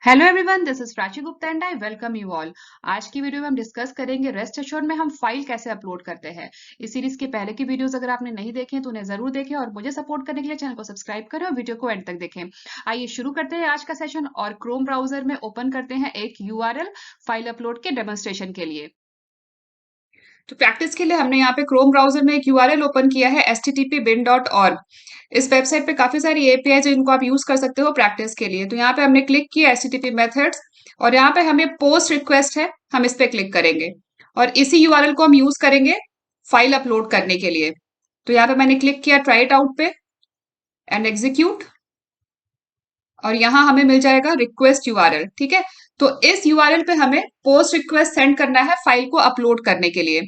Hello everyone, this is Prachi Gupta and I welcome you all. आज की video में हम डिस्कस करेंगे रेस्ट एश्योर्ड में हम फाइल कैसे अपलोड करते हैं। इस सीरीज के पहले की वीडियोस अगर आपने नहीं देखे हैं तो उन्हें जरूर देखें और मुझे सपोर्ट करने के लिए चैनल को सब्सक्राइब करें और वीडियो को एंड तक देखें। आइए शुरू करते हैं आज का सेशन और क्रोम ब्राउजर में ओपन करते हैं एक यूआरएल फाइल अपलोड के डेमोन्स्ट्रेशन के लिए। तो प्रैक्टिस के लिए हमने यहाँ पे क्रोम ब्राउजर में एक यूआरएल ओपन किया है http://bin.org। इस वेबसाइट पे काफी सारी एपीआई जिनको आप यूज कर सकते हो प्रैक्टिस के लिए। तो यहाँ पे हमने क्लिक किया http मेथड्स और यहाँ पे हमें पोस्ट रिक्वेस्ट है, हम इस पे क्लिक करेंगे और इसी यूआरएल को हम यूज करेंगे फाइल अपलोड करने के लिए। तो यहाँ पे मैंने क्लिक किया ट्राई इट आउट पे एंड एग्जीक्यूट और यहाँ हमें मिल जाएगा रिक्वेस्ट यूआरएल। ठीक है, तो इस यूआरएल पे हमें पोस्ट रिक्वेस्ट सेंड करना है फाइल को अपलोड करने के लिए।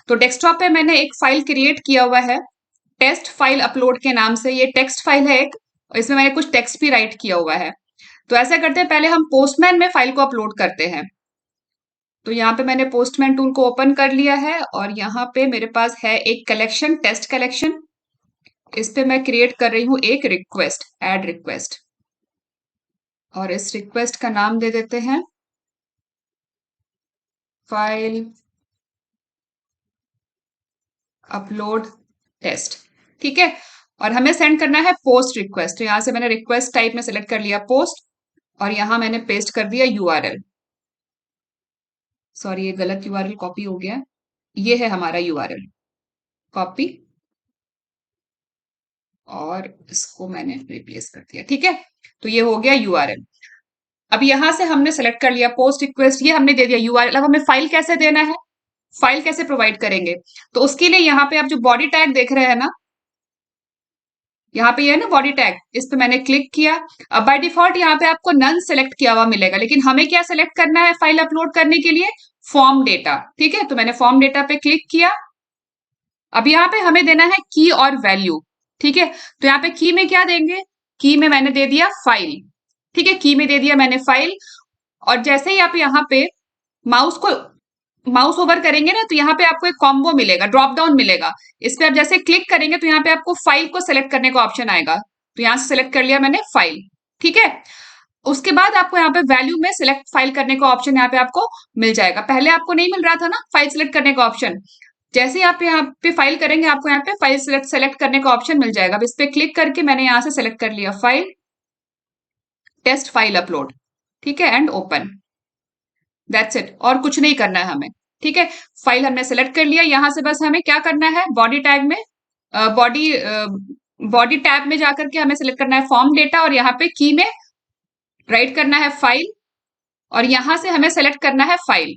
तो डेस्कटॉप पे मैंने एक फाइल क्रिएट किया हुआ है टेस्ट फाइल अपलोड के नाम से। ये टेक्स्ट फाइल है एक, इसमें मैंने कुछ टेक्स्ट भी राइट किया हुआ है। तो ऐसा करते हैं, पहले हम पोस्टमैन में फाइल को अपलोड करते हैं। तो यहाँ पे मैंने पोस्टमैन टूल को ओपन कर लिया है और यहाँ पे मेरे पास है एक कलेक्शन, टेस्ट कलेक्शन। इस पे मैं क्रिएट कर रही हूँ एक रिक्वेस्ट, एड रिक्वेस्ट, और इस रिक्वेस्ट का नाम दे देते हैं फाइल अपलोड टेस्ट। ठीक है, और हमें सेंड करना है पोस्ट रिक्वेस्ट। तो यहाँ से मैंने रिक्वेस्ट टाइप में सेलेक्ट कर लिया पोस्ट और यहाँ मैंने पेस्ट कर दिया यूआरएल। सॉरी, ये गलत यूआरएल कॉपी हो गया। ये है हमारा यूआरएल, कॉपी, और इसको मैंने रिप्लेस कर दिया। ठीक है, तो ये हो गया यूआरएल। अब यहां से हमने सेलेक्ट कर लिया पोस्ट रिक्वेस्ट, ये हमने दे दिया यूआरएल। अब हमें फाइल कैसे देना है, फाइल कैसे प्रोवाइड करेंगे, तो उसके लिए यहाँ पे आप जो बॉडी टैग देख रहे हैं ना, यहाँ पे ये है ना बॉडी टैग, इस पे मैंने क्लिक किया। अब बाय डिफॉल्ट यहाँ पे आपको नन सेलेक्ट किया हुआ मिलेगा, लेकिन हमें क्या सेलेक्ट करना है फाइल अपलोड करने के लिए, फॉर्म डेटा। ठीक है, तो मैंने फॉर्म डेटा पे क्लिक किया। अब यहाँ पे हमें देना है की और वैल्यू। ठीक है, तो यहाँ पे की में क्या देंगे, की में मैंने दे दिया फाइल। ठीक है, की में दे दिया मैंने फाइल। और जैसे ही आप यहाँ पे माउस को माउस ओवर करेंगे ना, तो यहाँ पे आपको एक कॉम्बो मिलेगा, ड्रॉप डाउन मिलेगा। इस पे आप जैसे क्लिक करेंगे तो यहाँ पे आपको फाइल को सेलेक्ट करने का ऑप्शन आएगा। तो यहाँ से सेलेक्ट कर लिया मैंने फाइल। ठीक है, उसके बाद आपको यहाँ पे वैल्यू में सिलेक्ट फाइल करने का ऑप्शन यहाँ पे आपको मिल जाएगा। पहले आपको नहीं मिल रहा था ना फाइल सिलेक्ट करने का ऑप्शन, जैसे ही आप यहाँ पे फाइल करेंगे आपको यहाँ पे फाइल सेलेक्ट करने का ऑप्शन मिल जाएगा। अब इस पे क्लिक करके मैंने यहाँ से सेलेक्ट कर लिया फाइल, टेस्ट फाइल अपलोड। ठीक है, एंड ओपन। दैट्स इट, और कुछ नहीं करना है हमें। ठीक है, फाइल हमने सेलेक्ट कर लिया। यहाँ से बस हमें क्या करना है, बॉडी टैग में बॉडी बॉडी टैब में जाकर के हमें सेलेक्ट करना है फॉर्म डेटा और यहाँ पे की में राइट करना है फाइल और यहाँ से हमें सेलेक्ट करना है फाइल।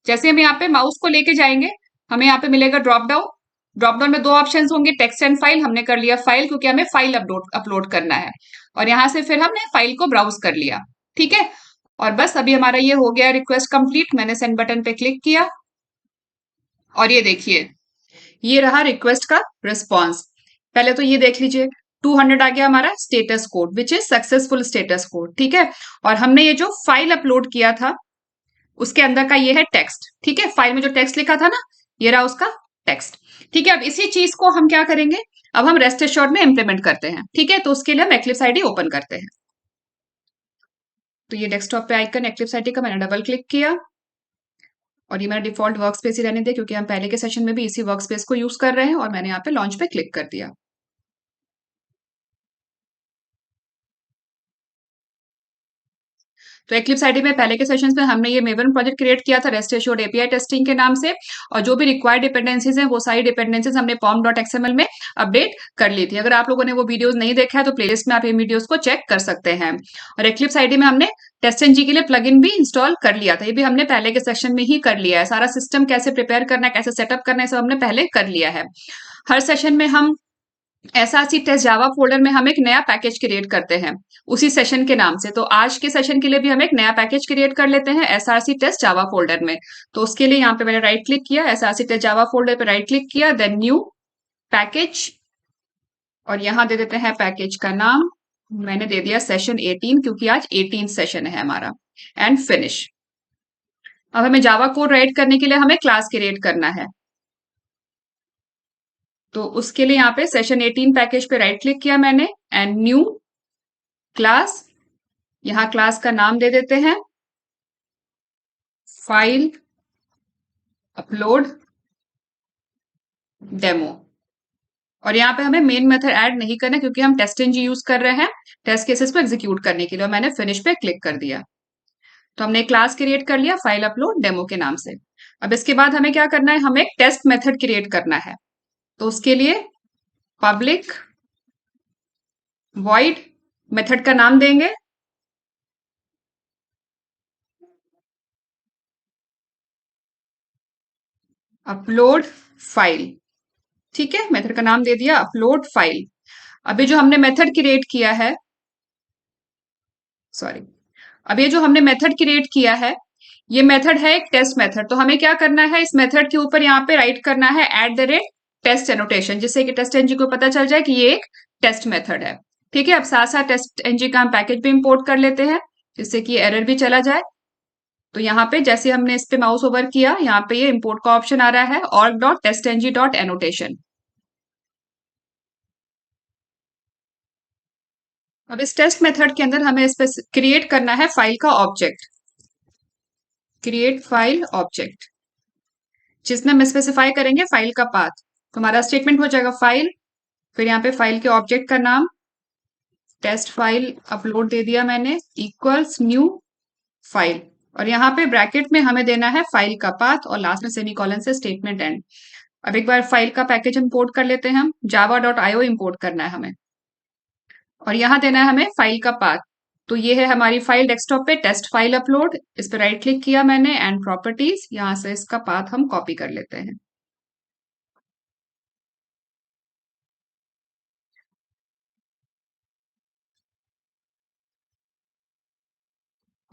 जैसे हम यहाँ पे माउस को लेके जाएंगे हमें यहाँ पे मिलेगा ड्रॉप डाउन। ड्रॉप डाउन में दो ऑप्शन होंगे, टेक्स्ट एंड फाइल। हमने कर लिया फाइल क्योंकि हमें फाइल अपलोड अपलोड करना है और यहाँ से फिर हमने फाइल को ब्राउज कर लिया। ठीक है, और बस अभी हमारा ये हो गया रिक्वेस्ट कंप्लीट। मैंने सेंड बटन पे क्लिक किया और ये देखिए, ये रहा रिक्वेस्ट का रिस्पॉन्स। पहले तो ये देख लीजिए, 200 आ गया हमारा status code which is successful status code. ठीक है, और हमने ये जो फाइल अपलोड किया था उसके अंदर का ये है टेक्स्ट। ठीक है, फाइल में जो टेक्स्ट लिखा था ना, ये रहा उसका टेक्स्ट। ठीक है, अब इसी चीज को हम क्या करेंगे, अब हम रेस्ट एश्योर्ड में इंप्लीमेंट करते हैं। ठीक है, तो उसके लिए हम एक्लिप्स आईडी ओपन करते हैं। तो ये डेस्कटॉप पे आइकन एक्लिप्स आईडी का मैंने डबल क्लिक किया और ये मेरा डिफॉल्ट वर्क स्पेस ही रहने दे क्योंकि हम पहले के सेशन में भी इसी वर्क स्पेस को यूज कर रहे हैं। और मैंने यहाँ पे लॉन्च पे क्लिक कर दिया। तो एक्लिप्स आईडी में पहले के सेशंस में हमने ये मेवन प्रोजेक्ट क्रिएट किया था रेस्ट एश्योर्ड एपीआई टेस्टिंग के नाम से, और जो भी रिक्वायर्ड डिपेंडेंसीज हैं वो सारी डिपेंडेंसीज हमने pom.xml में अपडेट कर ली थी। अगर आप लोगों ने वो वीडियोस नहीं देखा है तो प्लेलिस्ट में आप इन वीडियोस को चेक कर सकते हैं। और एक्लिप्स आईडी में हमने टेस्ट के लिए प्लगइन भी इंस्टॉल कर लिया था, ये भी हमने पहले के सेक्शन में ही कर लिया है। सारा सिस्टम कैसे प्रिपेयर करना है, कैसे सेटअप करना है, सब हमने पहले कर लिया है। हर सेशन में हम एसआरसी टेस्ट जावा फोल्डर में हम एक नया पैकेज क्रिएट करते हैं उसी सेशन के नाम से। तो आज के सेशन के लिए भी हम एक नया पैकेज क्रिएट कर लेते हैं एसआरसी टेस्ट जावा फोल्डर में। तो उसके लिए यहाँ पे मैंने राइट क्लिक किया, एसआरसी टेस्ट जावा फोल्डर पे राइट क्लिक किया, देन न्यू पैकेज, और यहाँ दे देते हैं पैकेज का नाम। मैंने दे दिया सेशन 18 क्योंकि आज 18 सेशन है हमारा, एंड फिनिश। अब हमें जावा कोड राइट करने के लिए हमें क्लास क्रिएट करना है। तो उसके लिए यहाँ पे सेशन 18 पैकेज पे राइट क्लिक किया मैंने एंड न्यू क्लास, यहाँ क्लास का नाम दे देते हैं फाइल अपलोड डेमो। और यहाँ पे हमें मेन मेथड ऐड नहीं करना क्योंकि हम टेस्ट एनजी यूज कर रहे हैं टेस्ट केसेस को एग्जीक्यूट करने के लिए। और मैंने फिनिश पे क्लिक कर दिया तो हमने क्लास क्रिएट कर लिया फाइल अपलोड डेमो के नाम से। अब इसके बाद हमें क्या करना है, हमें एक टेस्ट मेथड क्रिएट करना है। तो उसके लिए पब्लिक वॉइड मेथड का नाम देंगे अपलोड फाइल। ठीक है, मेथड का नाम दे दिया अपलोड फाइल। अभी जो हमने मेथड क्रिएट किया है, सॉरी, अब ये जो हमने मेथड क्रिएट किया है ये मेथड है एक टेस्ट मेथड। तो हमें क्या करना है, इस मेथड के ऊपर यहाँ पे राइट करना है @टेस्ट एनोटेशन, जिससे कि टेस्ट एनजी को पता चल जाए कि ये एक टेस्ट मेथड है। ठीक है, अब साथ साथ टेस्ट एनजी का हम पैकेज भी इंपोर्ट कर लेते हैं जिससे कि एरर भी चला जाए। तो यहाँ पे जैसे हमने इस पे माउस ओवर किया, यहाँ पे ये इंपोर्ट का ऑप्शन आ रहा है org.testng.annotation। अब इस टेस्ट मेथड के अंदर हमें इस पे क्रिएट करना है फाइल का ऑब्जेक्ट, क्रिएट फाइल ऑब्जेक्ट, जिसमें हम स्पेसिफाई करेंगे फाइल का पाथ। तो हमारा स्टेटमेंट हो जाएगा फाइल, फिर यहाँ पे फाइल के ऑब्जेक्ट का नाम टेस्ट फाइल अपलोड दे दिया मैंने इक्वल्स न्यू फाइल, और यहाँ पे ब्रैकेट में हमें देना है फाइल का पाथ और लास्ट में सेमीकोलन से स्टेटमेंट एंड। अब एक बार फाइल का पैकेज इंपोर्ट कर लेते हैं, हम java.io इंपोर्ट करना है हमें, और यहाँ देना है हमें फाइल का पाथ। तो ये है हमारी फाइल डेस्कटॉप पे टेस्ट फाइल अपलोड, इस पर राइट क्लिक किया मैंने एंड प्रॉपर्टीज, यहाँ से इसका पाथ हम कॉपी कर लेते हैं।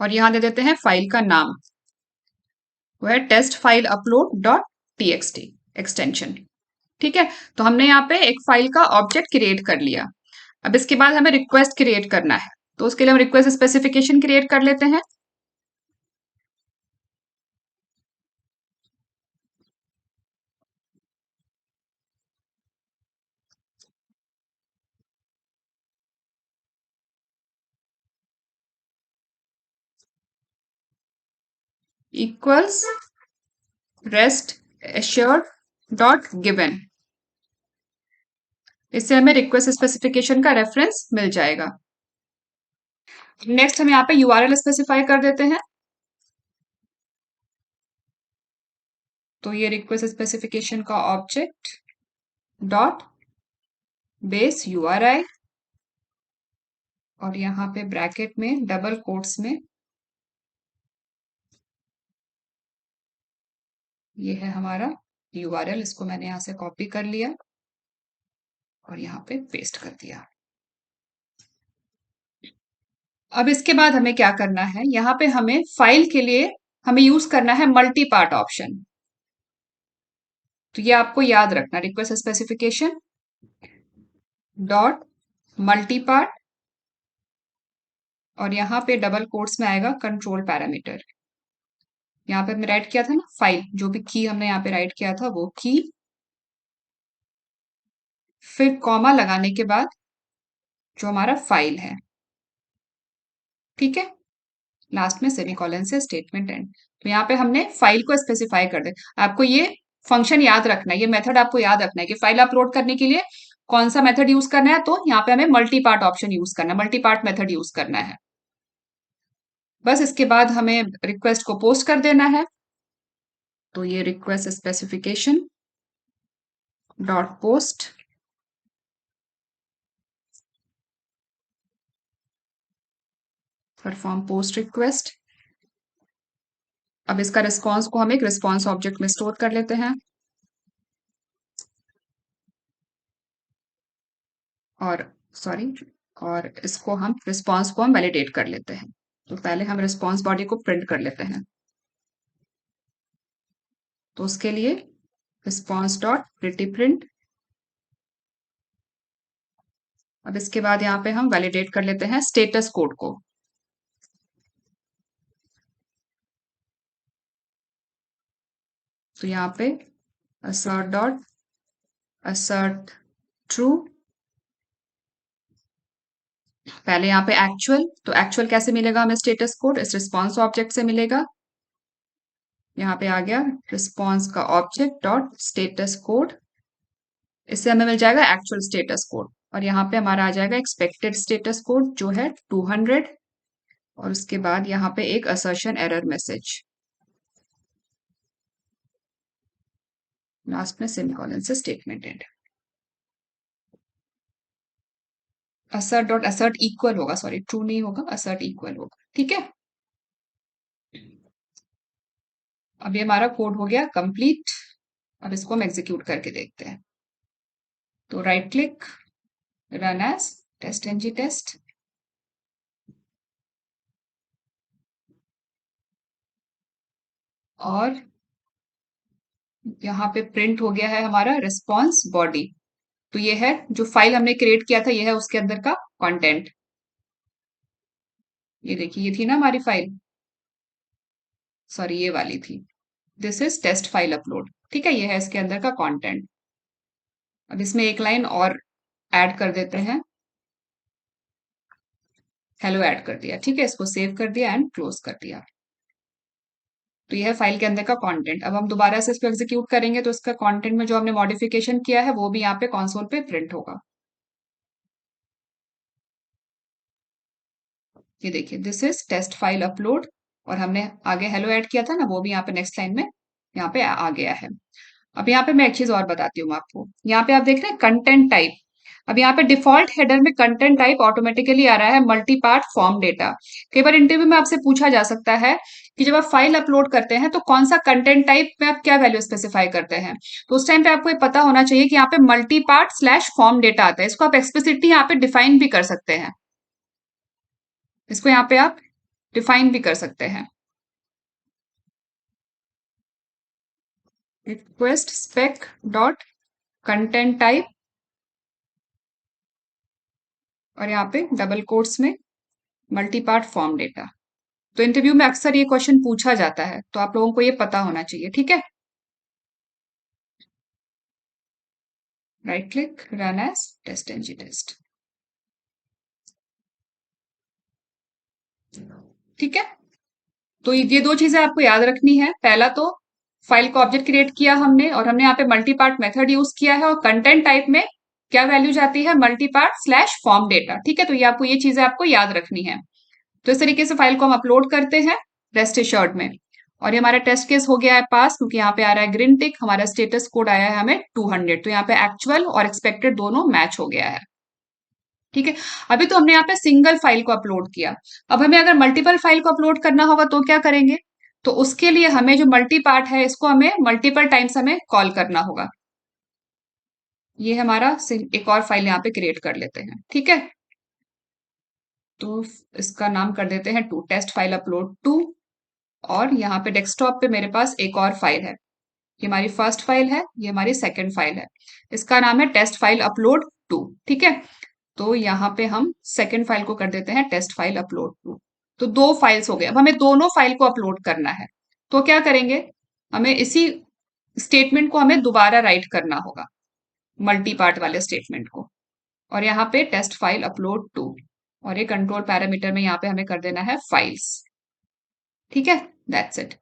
और यहाँ दे देते हैं फाइल का नाम, वो है test file upload dot TXT extension. ठीक है, तो हमने यहाँ पे एक फाइल का ऑब्जेक्ट क्रिएट कर लिया। अब इसके बाद हमें रिक्वेस्ट क्रिएट करना है, तो उसके लिए हम रिक्वेस्ट स्पेसिफिकेशन क्रिएट कर लेते हैं। Equals rest assured dot given, इससे हमें रिक्वेस्ट स्पेसिफिकेशन का रेफरेंस मिल जाएगा। नेक्स्ट हम यहाँ पे यूआरएल स्पेसिफाई कर देते हैं। तो ये रिक्वेस्ट स्पेसिफिकेशन का ऑब्जेक्ट डॉट बेस यूआरआई, और यहाँ पे ब्रैकेट में डबल कोट्स में ये है हमारा यूआरएल, इसको मैंने यहाँ से कॉपी कर लिया और यहाँ पे पेस्ट कर दिया। अब इसके बाद हमें क्या करना है, यहाँ पे हमें फाइल के लिए हमें यूज करना है मल्टी पार्ट ऑप्शन। तो ये आपको याद रखना, request specification dot multi part, और यहाँ पे डबल कोट्स में आएगा कंट्रोल पैरामीटर। यहाँ पे हमने राइट किया था ना फाइल, जो भी की हमने यहाँ पे राइट किया था वो की, फिर कॉमा लगाने के बाद जो हमारा फाइल है, ठीक है, लास्ट में सेमीकोलन से स्टेटमेंट एंड। तो यहाँ पे हमने फाइल को स्पेसिफाई कर दे। आपको ये फंक्शन याद रखना है, ये मेथड आपको याद रखना है कि फाइल अपलोड करने के लिए कौन सा मेथड यूज करना है। तो यहाँ पे हमें मल्टी पार्ट ऑप्शन यूज करना है, मल्टी पार्ट मेथड यूज करना है। बस इसके बाद हमें रिक्वेस्ट को पोस्ट कर देना है। तो ये request specification dot post, perform post request. अब इसका रिस्पॉन्स को हम एक रिस्पॉन्स ऑब्जेक्ट में स्टोर कर लेते हैं, और सॉरी, और इसको हम रिस्पॉन्स को हम वैलिडेट कर लेते हैं। तो पहले हम रिस्पॉन्स बॉडी को प्रिंट कर लेते हैं। तो उसके लिए रिस्पॉन्स डॉट प्रिटी प्रिंट। अब इसके बाद यहाँ पे हम वैलिडेट कर लेते हैं स्टेटस कोड को। तो यहाँ पे assert डॉट assert ट्रू, पहले यहाँ पे एक्चुअल, तो एक्चुअल कैसे मिलेगा हमें स्टेटस कोड? इस रिस्पॉन्स ऑब्जेक्ट से मिलेगा। यहाँ पे आ गया रिस्पॉन्स का ऑब्जेक्ट डॉट स्टेटस कोड, इससे हमें मिल जाएगा एक्चुअल स्टेटस कोड। और यहाँ पे हमारा आ जाएगा एक्सपेक्टेड स्टेटस कोड जो है 200, और उसके बाद यहाँ पे एक असर्शन एरर मैसेज, लास्ट में सेमीकोलन से statement and. Assert dot assert equal होगा, सॉरी ट्रू नहीं होगा, असर्ट इक्वल होगा, ठीक है। अब ये हमारा कोड हो गया कंप्लीट। अब इसको हम एग्जीक्यूट करके देखते हैं। तो right click, run as test NG test, और यहाँ पे प्रिंट हो गया है हमारा रिस्पॉन्स बॉडी। तो ये है जो फाइल हमने क्रिएट किया था, ये है उसके अंदर का कंटेंट। ये देखिए, ये थी ना हमारी फाइल, सॉरी ये वाली थी। This is test file upload, ठीक है, ये है इसके अंदर का कंटेंट। अब इसमें एक लाइन और ऐड कर देते हैं, हेलो ऐड कर दिया, ठीक है, इसको सेव कर दिया एंड क्लोज कर दिया। तो यह है फाइल के अंदर का कंटेंट। अब हम दोबारा से इसको एग्जीक्यूट करेंगे तो इसका कंटेंट में जो हमने मॉडिफिकेशन किया है वो भी यहाँ पे कंसोल पे प्रिंट होगा। ये देखिए, this is test file upload, और हमने आगे हेलो ऐड किया था ना, वो भी यहाँ पे नेक्स्ट लाइन में यहाँ पे आ गया है। अब यहाँ पे मैं एक चीज और बताती हूँ आपको, यहाँ पे आप देख रहे हैं कंटेंट टाइप। अब यहाँ पे डिफॉल्ट हेडर में कंटेंट टाइप ऑटोमेटिकली आ रहा है मल्टी पार्ट फॉर्म डेटा। कई बार इंटरव्यू में आपसे पूछा जा सकता है कि जब आप फाइल अपलोड करते हैं तो कौन सा कंटेंट टाइप में आप क्या वैल्यू स्पेसिफाई करते हैं। तो उस टाइम पे आपको ये पता होना चाहिए कि यहाँ पे multi part slash form data आता है। इसको आप एक्सप्लिसिटली यहाँ पे डिफाइन भी कर सकते हैं, इसको यहाँ पे आप डिफाइन भी कर सकते हैं। Request spec dot content type, और यहाँ पे डबल कोट्स में मल्टी पार्ट फॉर्म डेटा। तो इंटरव्यू में अक्सर ये क्वेश्चन पूछा जाता है, तो आप लोगों को ये पता होना चाहिए, ठीक है। Right click, run as test NG test, ठीक है। तो ये दो चीजें आपको याद रखनी है। पहला तो फाइल को ऑब्जेक्ट क्रिएट किया हमने, और हमने यहाँ पे मल्टी पार्ट मेथड यूज किया है, और कंटेंट टाइप में क्या वैल्यू जाती है, multi part slash form data, ठीक है। तो ये चीजें आपको याद रखनी है। तो इस तरीके से फाइल को हम अपलोड करते हैं रेस्ट एश्योर्ड में। और ये हमारा टेस्ट केस हो गया है पास, क्योंकि यहाँ पे आ रहा है ग्रीन टिक, हमारा स्टेटस कोड आया है हमें 200। तो यहाँ पे एक्चुअल और एक्सपेक्टेड दोनों मैच हो गया है, ठीक है। अभी तो हमने यहाँ पे सिंगल फाइल को अपलोड किया। अब हमें अगर मल्टीपल फाइल को अपलोड करना होगा तो क्या करेंगे? तो उसके लिए हमें जो मल्टी पार्ट है इसको हमें मल्टीपल टाइम्स हमें कॉल करना होगा। ये हमारा एक और फाइल यहाँ पे क्रिएट कर लेते हैं, ठीक है। तो इसका नाम कर देते हैं two, test file upload two. और यहाँ पे डेस्कटॉप पे मेरे पास एक और फाइल है, ये हमारी फर्स्ट फाइल है, ये हमारी सेकंड फाइल है। इसका नाम है टेस्ट फाइल अपलोड टू, ठीक है। तो यहाँ पे हम सेकंड फाइल को कर देते हैं टेस्ट फाइल अपलोड टू। तो दो फाइल्स हो गए। अब हमें दोनों फाइल को अपलोड करना है, तो क्या करेंगे, हमें इसी स्टेटमेंट को हमें दोबारा राइट करना होगा, मल्टी पार्ट वाले स्टेटमेंट को। और यहाँ पे टेस्ट फाइल अपलोड टू, और ये कंट्रोल पैरामीटर में यहाँ पे हमें कर देना है फाइल्स, ठीक है। That's it.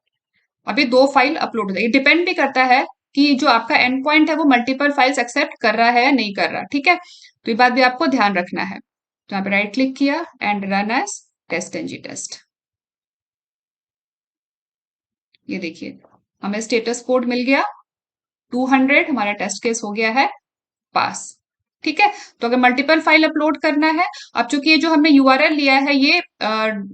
अभी दो फाइल अपलोड हो जाएगी। डिपेंड भी करता है कि जो आपका एंड पॉइंट है वो मल्टीपल फाइल्स एक्सेप्ट कर रहा है या नहीं कर रहा, ठीक है। तो ये बात भी आपको ध्यान रखना है। तो यहाँ पे राइट क्लिक किया and run as test NG test. ये देखिए, हमें स्टेटस कोड मिल गया 200, हमारा टेस्ट केस हो गया है पास, ठीक है। तो अगर मल्टीपल फाइल अपलोड करना है, अब चूंकि ये जो हमने यूआरएल लिया है ये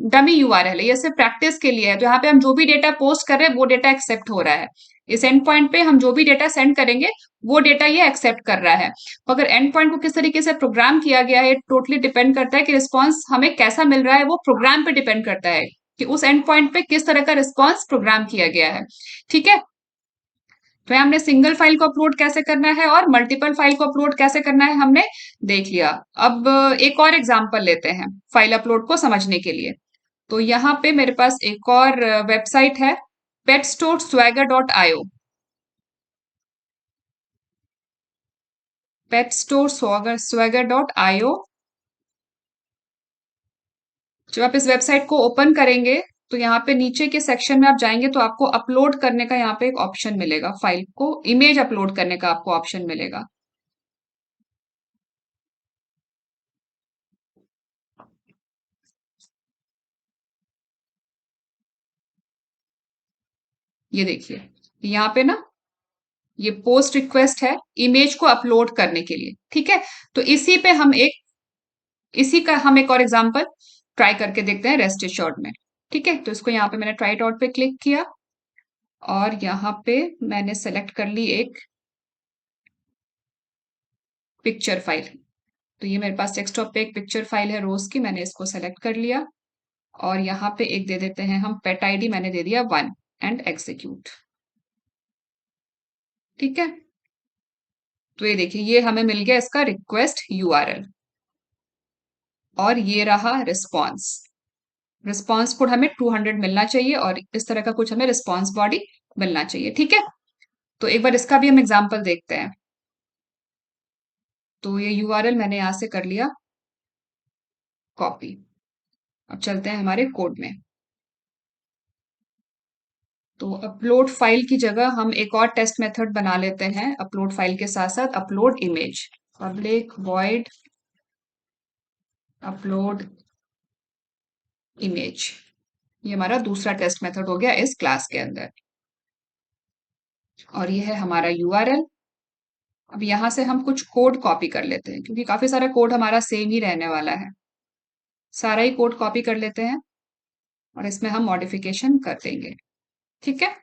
डमी यूआरएल है, ये सिर्फ प्रैक्टिस के लिए है। तो यहाँ पे हम जो भी डेटा पोस्ट कर रहे हैं वो डेटा एक्सेप्ट हो रहा है। इस एंड पॉइंट पे हम जो भी डेटा सेंड करेंगे वो डेटा ये एक्सेप्ट कर रहा है। तो अगर एंड पॉइंट को किस तरीके से प्रोग्राम किया गया है, टोटली डिपेंड करता है कि रिस्पॉन्स हमें कैसा मिल रहा है, वो प्रोग्राम पे डिपेंड करता है कि उस एंड पॉइंट पे किस तरह का रिस्पॉन्स प्रोग्राम किया गया है, ठीक है। तो हमने सिंगल फाइल को अपलोड कैसे करना है और मल्टीपल फाइल को अपलोड कैसे करना है हमने देख लिया। अब एक और एग्जांपल लेते हैं फाइल अपलोड को समझने के लिए। तो यहाँ पे मेरे पास एक और वेबसाइट है, petstoreswagger.io। petstoreswagger.io, जब आप इस वेबसाइट को ओपन करेंगे तो यहाँ पे नीचे के सेक्शन में आप जाएंगे तो आपको अपलोड करने का यहाँ पे एक ऑप्शन मिलेगा, फाइल को इमेज अपलोड करने का आपको ऑप्शन मिलेगा। ये देखिए यहाँ पे ना ये पोस्ट रिक्वेस्ट है इमेज को अपलोड करने के लिए, ठीक है। तो इसी का हम एक और एग्जांपल ट्राई करके देखते हैं रेस्ट एश्योर्ड में, ठीक है। तो इसको यहाँ पे मैंने ट्राई डॉट पे क्लिक किया और यहाँ पे मैंने सेलेक्ट कर ली एक पिक्चर फाइल। तो ये मेरे पास डेस्कटॉप पे एक पिक्चर फाइल है रोज की, मैंने इसको सेलेक्ट कर लिया और यहाँ पे एक दे देते हैं हम पेट आईडी, मैंने दे दिया 1 एंड एग्जीक्यूट, ठीक है। तो ये देखिए ये हमें मिल गया इसका रिक्वेस्ट यूआरएल और ये रहा रिस्पॉन्स। रिस्पॉन्स कोड हमें 200 मिलना चाहिए और इस तरह का कुछ हमें रिस्पॉन्स बॉडी मिलना चाहिए, ठीक है। तो एक बार इसका भी हम एग्जाम्पल देखते हैं। तो ये यूआरएल मैंने यहां से कर लिया कॉपी। अब चलते हैं हमारे कोड में। तो अपलोड फाइल की जगह हम एक और टेस्ट मेथड बना लेते हैं अपलोड फाइल के साथ साथ, upload image, public void upload image. ये हमारा दूसरा टेस्ट मेथड हो गया इस क्लास के अंदर और ये है हमारा यूआरएल। अब यहां से हम कुछ कोड कॉपी कर लेते हैं क्योंकि काफी सारा कोड हमारा सेम ही रहने वाला है। सारा ही कोड कॉपी कर लेते हैं और इसमें हम मॉडिफिकेशन कर देंगे, ठीक है।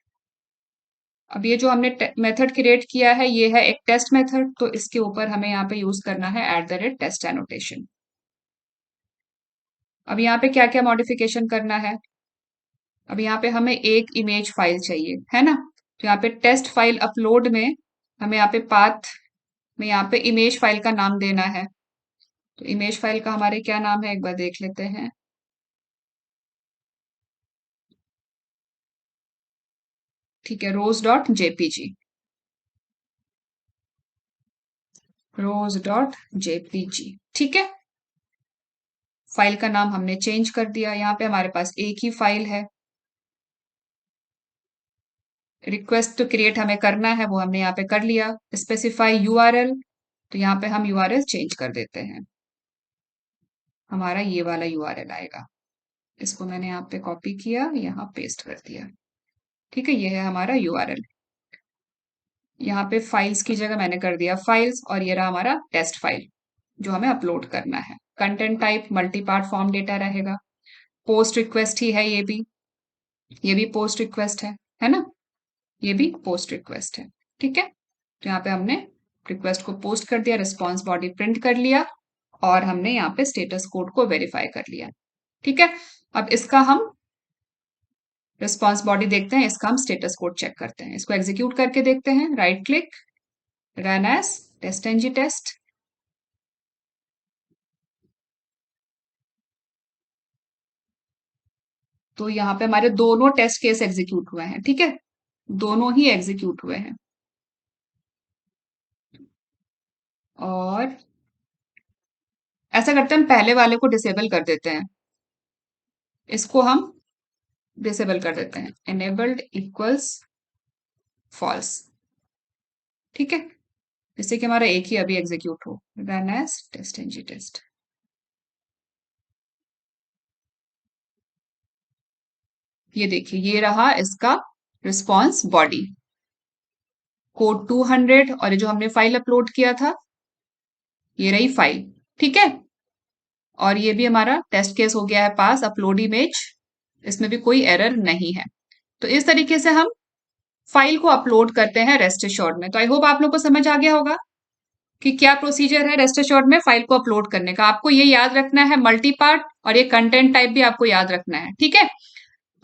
अब ये जो हमने मेथड क्रिएट किया है ये है एक टेस्ट मेथड, तो इसके ऊपर हमें यहाँ पे यूज करना है @टेस्ट एनोटेशन। अब यहाँ पे क्या क्या मॉडिफिकेशन करना है। अब यहाँ पे हमें एक इमेज फाइल चाहिए है ना, तो यहाँ पे टेस्ट फाइल अपलोड में हमें यहाँ पे पाथ में यहाँ पे इमेज फाइल का नाम देना है। तो इमेज फाइल का हमारे क्या नाम है एक बार देख लेते हैं। ठीक है, rose.jpg, rose.jpg, ठीक है। फाइल का नाम हमने चेंज कर दिया, यहाँ पे हमारे पास एक ही फाइल है। रिक्वेस्ट तो क्रिएट हमें करना है वो हमने यहाँ पे कर लिया। स्पेसिफाई यूआरएल, तो यहाँ पे हम यूआरएल चेंज कर देते हैं, हमारा ये वाला यूआरएल आएगा। इसको मैंने यहाँ पे कॉपी किया, यहाँ पेस्ट कर दिया, ठीक है। ये है हमारा यूआरएल। यहाँ पे फाइल्स की जगह मैंने कर दिया फाइल्स और ये रहा हमारा टेस्ट फाइल जो हमें अपलोड करना है। Content type multi part form data रहेगा। पोस्ट रिक्वेस्ट ही है ये भी पोस्ट रिक्वेस्ट है ना, ये भी पोस्ट रिक्वेस्ट है, ठीक है। तो यहाँ पे हमने रिक्वेस्ट को पोस्ट कर दिया, रिस्पॉन्स बॉडी प्रिंट कर लिया और हमने यहाँ पे स्टेटस कोड को वेरीफाई कर लिया, ठीक है। अब इसका हम रिस्पॉन्स बॉडी देखते हैं, इसका हम स्टेटस कोड चेक करते हैं। इसको एग्जीक्यूट करके देखते हैं, right click, run as test NG test. तो यहाँ पे हमारे दोनों टेस्ट केस एग्जीक्यूट हुए हैं, ठीक है, दोनों ही एग्जीक्यूट हुए हैं। और ऐसा करते हैं हम पहले वाले को डिसेबल कर देते हैं, इसको हम डिसेबल कर देते हैं, enabled इक्वल्स फॉल्स, ठीक है, जिससे कि हमारा एक ही अभी एग्जीक्यूट हो, run as test NG test. ये देखिए ये रहा इसका रिस्पॉन्स बॉडी, कोड 200 और ये जो हमने फाइल अपलोड किया था ये रही फाइल, ठीक है। और ये भी हमारा टेस्ट केस हो गया है पास, अपलोड इमेज, इसमें भी कोई एरर नहीं है। तो इस तरीके से हम फाइल को अपलोड करते हैं रेस्ट एश्योर्ड में। तो आई होप आप लोग को समझ आ गया होगा कि क्या प्रोसीजर है रेस्ट एश्योर्ड में फाइल को अपलोड करने का। आपको ये याद रखना है मल्टी पार्ट और ये कंटेंट टाइप भी आपको याद रखना है, ठीक है।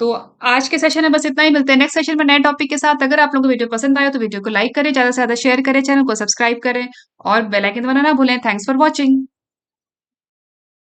तो आज के सेशन में बस इतना ही, मिलते हैं नेक्स्ट सेशन में नए टॉपिक के साथ। अगर आप लोगों को वीडियो पसंद आया तो वीडियो को लाइक करें, ज्यादा से ज्यादा शेयर करें, चैनल को सब्सक्राइब करें और बेल आइकन दबाना ना भूलें। Thanks for watching.